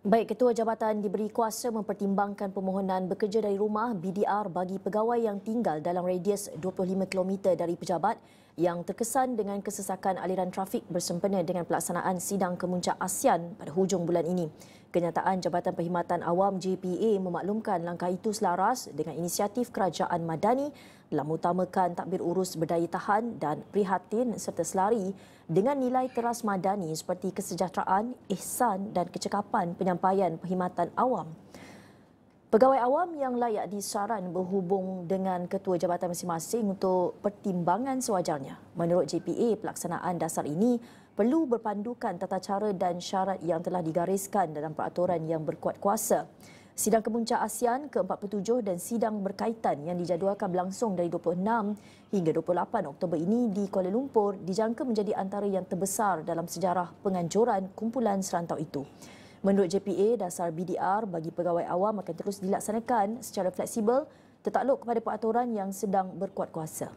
Baik, Ketua Jabatan diberi kuasa mempertimbangkan permohonan bekerja dari rumah BDR bagi pegawai yang tinggal dalam radius 25 km dari pejabat yang terkesan dengan kesesakan aliran trafik bersempena dengan pelaksanaan sidang kemuncak ASEAN pada hujung bulan ini. Kenyataan Jabatan Perkhidmatan Awam JPA memaklumkan langkah itu selaras dengan inisiatif Kerajaan Madani dalam mengutamakan takbir urus berdaya tahan dan prihatin serta selari dengan nilai teras madani seperti kesejahteraan, ihsan dan kecekapan penyampaian perkhidmatan awam. Pegawai awam yang layak disaran berhubung dengan ketua jabatan masing-masing untuk pertimbangan sewajarnya. Menurut JPA, pelaksanaan dasar ini perlu berpandukan tata cara dan syarat yang telah digariskan dalam peraturan yang berkuat kuasa. Sidang kemuncak ASEAN ke-47 dan sidang berkaitan yang dijadualkan berlangsung dari 26 hingga 28 Oktober ini di Kuala Lumpur dijangka menjadi antara yang terbesar dalam sejarah penganjuran kumpulan serantau itu. Menurut JPA, dasar BDR bagi pegawai awam akan terus dilaksanakan secara fleksibel tertakluk kepada peraturan yang sedang berkuat kuasa.